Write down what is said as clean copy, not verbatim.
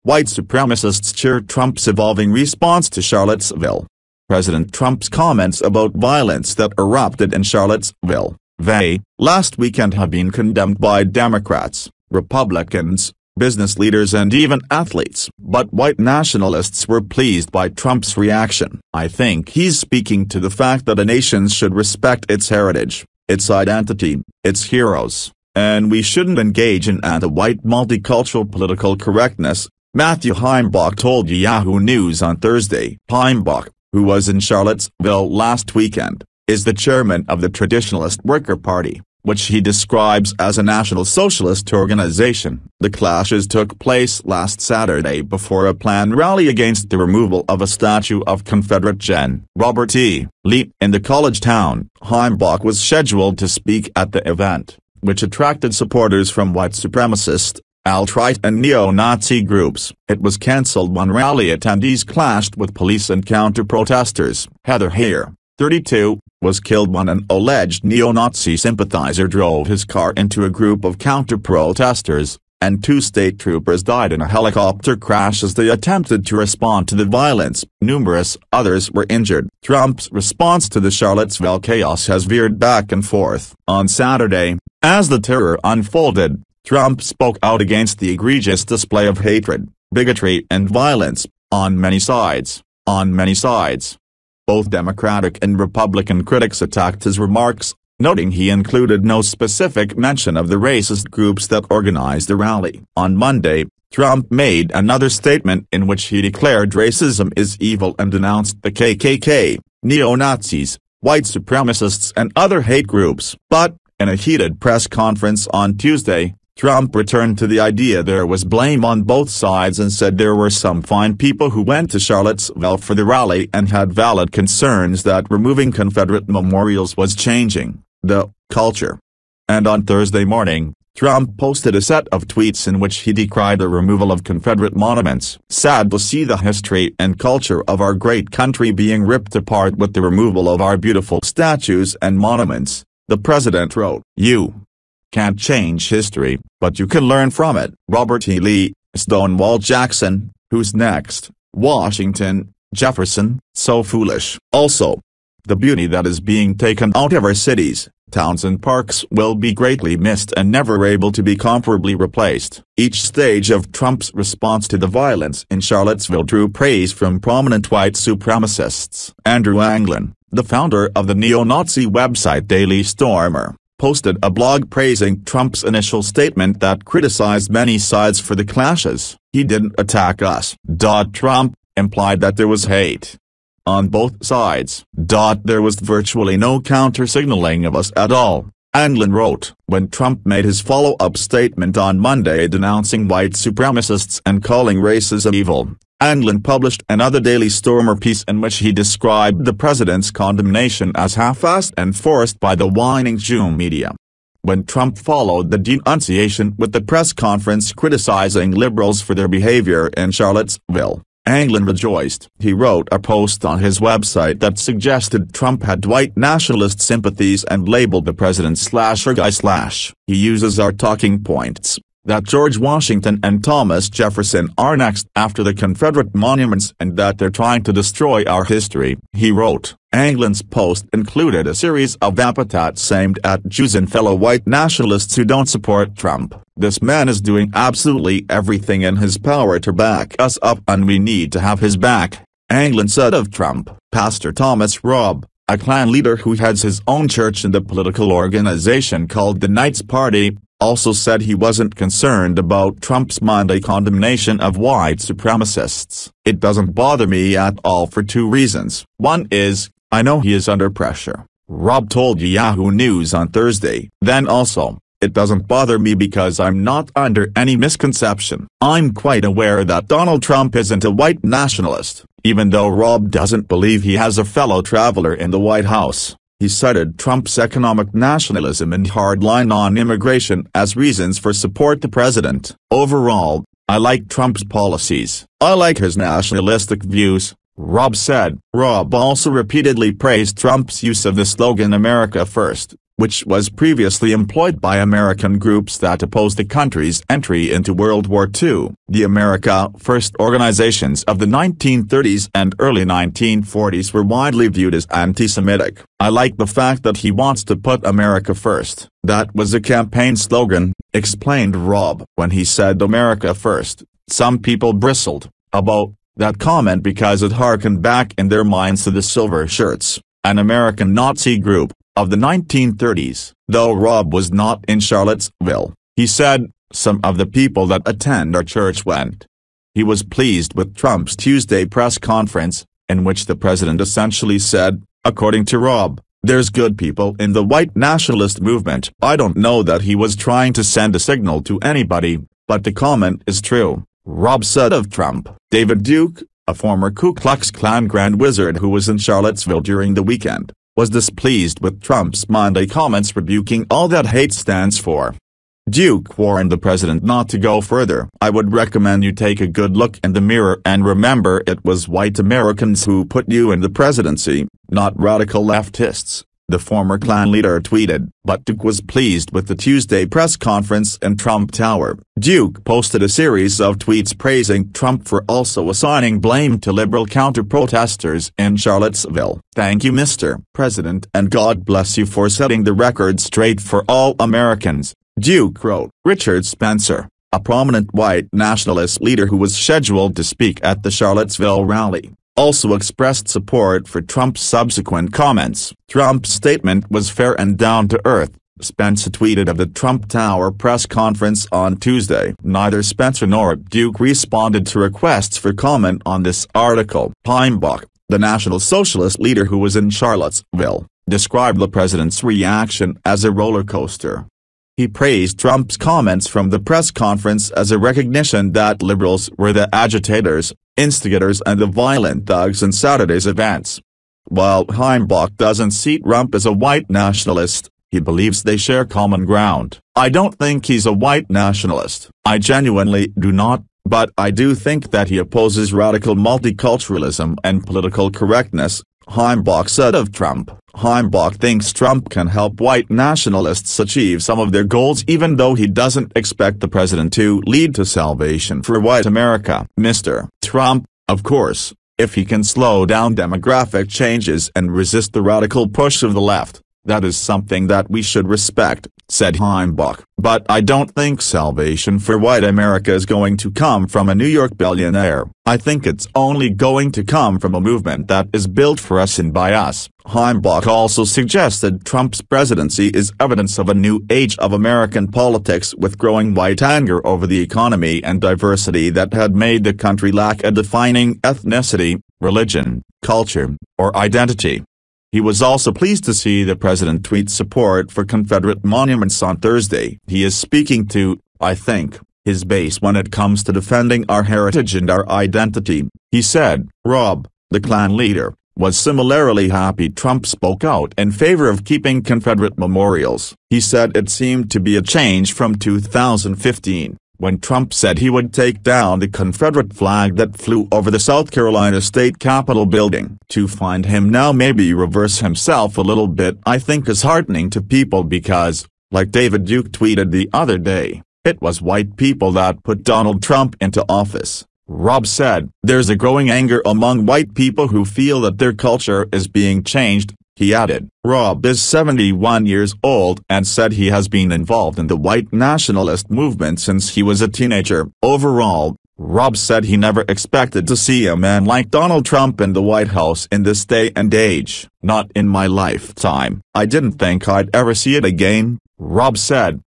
White supremacists cheer Trump's evolving response to Charlottesville. President Trump's comments about violence that erupted in Charlottesville, last weekend have been condemned by Democrats, Republicans, business leaders and even athletes. But white nationalists were pleased by Trump's reaction. "I think he's speaking to the fact that a nation should respect its heritage, its identity, its heroes, and we shouldn't engage in anti-white multicultural political correctness," Matthew Heimbach told Yahoo News on Thursday. Heimbach, who was in Charlottesville last weekend, is the chairman of the Traditionalist Worker Party, which he describes as a National Socialist organization. The clashes took place last Saturday before a planned rally against the removal of a statue of Confederate Gen. Robert E. Lee in the college town. Heimbach was scheduled to speak at the event, which attracted supporters from white supremacist, alt-right and neo-Nazi groups. It was cancelled when rally attendees clashed with police and counter-protesters. Heather Heyer, 32, was killed when an alleged neo-Nazi sympathizer drove his car into a group of counter-protesters, and 2 state troopers died in a helicopter crash as they attempted to respond to the violence. Numerous others were injured. Trump's response to the Charlottesville chaos has veered back and forth. On Saturday, as the terror unfolded, Trump spoke out against the egregious display of hatred, bigotry and violence, on many sides. Both Democratic and Republican critics attacked his remarks, noting he included no specific mention of the racist groups that organized the rally. On Monday, Trump made another statement in which he declared racism is evil and denounced the KKK, neo-Nazis, white supremacists and other hate groups. But, in a heated press conference on Tuesday, Trump returned to the idea there was blame on both sides and said there were some fine people who went to Charlottesville for the rally and had valid concerns that removing Confederate memorials was changing the culture. And on Thursday morning, Trump posted a set of tweets in which he decried the removal of Confederate monuments. "Sad to see the history and culture of our great country being ripped apart with the removal of our beautiful statues and monuments," the president wrote. "You can't change history, but you can learn from it." Robert E. Lee, Stonewall Jackson, "Who's next? Washington, Jefferson, so foolish." Also, "The beauty that is being taken out of our cities, towns and parks will be greatly missed and never able to be comparably replaced." Each stage of Trump's response to the violence in Charlottesville drew praise from prominent white supremacists. Andrew Anglin, the founder of the neo-Nazi website Daily Stormer, posted a blog praising Trump's initial statement that criticized many sides for the clashes. "He didn't attack us." Trump implied that there was hate on both sides. "There was virtually no counter-signaling of us at all," Anglin wrote. When Trump made his follow-up statement on Monday denouncing white supremacists and calling racism evil, Anglin published another Daily Stormer piece in which he described the president's condemnation as half-assed and forced by the whining Jew media. When Trump followed the denunciation with a press conference criticizing liberals for their behavior in Charlottesville, Anglin rejoiced. He wrote a post on his website that suggested Trump had white nationalist sympathies and labeled the president /guy/. "He uses our talking points, that George Washington and Thomas Jefferson are next after the Confederate monuments and that they're trying to destroy our history," he wrote. Anglin's post included a series of epithets aimed at Jews and fellow white nationalists who don't support Trump. "This man is doing absolutely everything in his power to back us up and we need to have his back," Anglin said of Trump. Pastor Thomas Robb, a Klan leader who heads his own church and a political organization called the Knights Party, also said he wasn't concerned about Trump's Monday condemnation of white supremacists. "It doesn't bother me at all for 2 reasons. One is, I know he is under pressure," Robb told Yahoo News on Thursday. "Then also, it doesn't bother me because I'm not under any misconception. I'm quite aware that Donald Trump isn't a white nationalist," even though Robb doesn't believe he has a fellow traveler in the White House. He cited Trump's economic nationalism and hardline on immigration as reasons for support the president. "Overall, I like Trump's policies. I like his nationalistic views," Robb said. Robb also repeatedly praised Trump's use of the slogan "America First," which was previously employed by American groups that opposed the country's entry into World War II. The America First organizations of the 1930s and early 1940s were widely viewed as anti-Semitic. "I like the fact that he wants to put America first. That was a campaign slogan," explained Robb. When he said America First, some people bristled about that comment because it harkened back in their minds to the Silver Shirts, an American Nazi group of the 1930s. Though Robb was not in Charlottesville, he said, "Some of the people that attend our church went." He was pleased with Trump's Tuesday press conference, in which the president essentially said, according to Robb, "There's good people in the white nationalist movement." I don't know that he was trying to send a signal to anybody, but the comment is true, Robb said of Trump. David Duke, a former Ku Klux Klan Grand Wizard who was in Charlottesville during the weekend, was displeased with Trump's Monday comments rebuking all that hate stands for. Duke warned the president not to go further. "I would recommend you take a good look in the mirror and remember it was white Americans who put you in the presidency, not radical leftists," the former Klan leader tweeted. But Duke was pleased with the Tuesday press conference in Trump Tower. Duke posted a series of tweets praising Trump for also assigning blame to liberal counter-protesters in Charlottesville. "Thank you, Mr. President, and God bless you for setting the record straight for all Americans," Duke wrote. Richard Spencer, a prominent white nationalist leader who was scheduled to speak at the Charlottesville rally, also expressed support for Trump's subsequent comments. Trump's statement was fair and down-to-earth, Spencer tweeted of the Trump Tower press conference on Tuesday. Neither Spencer nor Duke responded to requests for comment on this article. Heimbach, the National Socialist leader who was in Charlottesville, described the president's reaction as a roller coaster. He praised Trump's comments from the press conference as a recognition that liberals were the agitators, instigators and the violent thugs in Saturday's events. While Heimbach doesn't see Trump as a white nationalist, he believes they share common ground. "I don't think he's a white nationalist. I genuinely do not, but I do think that he opposes radical multiculturalism and political correctness," Heimbach said of Trump. Heimbach thinks Trump can help white nationalists achieve some of their goals even though he doesn't expect the president to lead to salvation for white America. Mr. Trump, of course, if he can slow down demographic changes and resist the radical push of the left, that is something that we should respect, said Heimbach. "But I don't think salvation for white America is going to come from a New York billionaire. I think it's only going to come from a movement that is built for us and by us." Heimbach also suggested Trump's presidency is evidence of a new age of American politics with growing white anger over the economy and diversity that had made the country lack a defining ethnicity, religion, culture, or identity. He was also pleased to see the president tweet support for Confederate monuments on Thursday. "He is speaking to, I think, his base when it comes to defending our heritage and our identity," he said. Robb, the Klan leader, was similarly happy Trump spoke out in favor of keeping Confederate memorials. He said it seemed to be a change from 2015. When Trump said he would take down the Confederate flag that flew over the South Carolina State Capitol building. "To find him now maybe reverse himself a little bit I think is heartening to people because, like David Duke tweeted the other day, it was white people that put Donald Trump into office," Robb said. "There's a growing anger among white people who feel that their culture is being changed," he added. Robb is 71 years old and said he has been involved in the white nationalist movement since he was a teenager. Overall, Robb said he never expected to see a man like Donald Trump in the White House in this day and age. "Not in my lifetime. I didn't think I'd ever see it again," Robb said.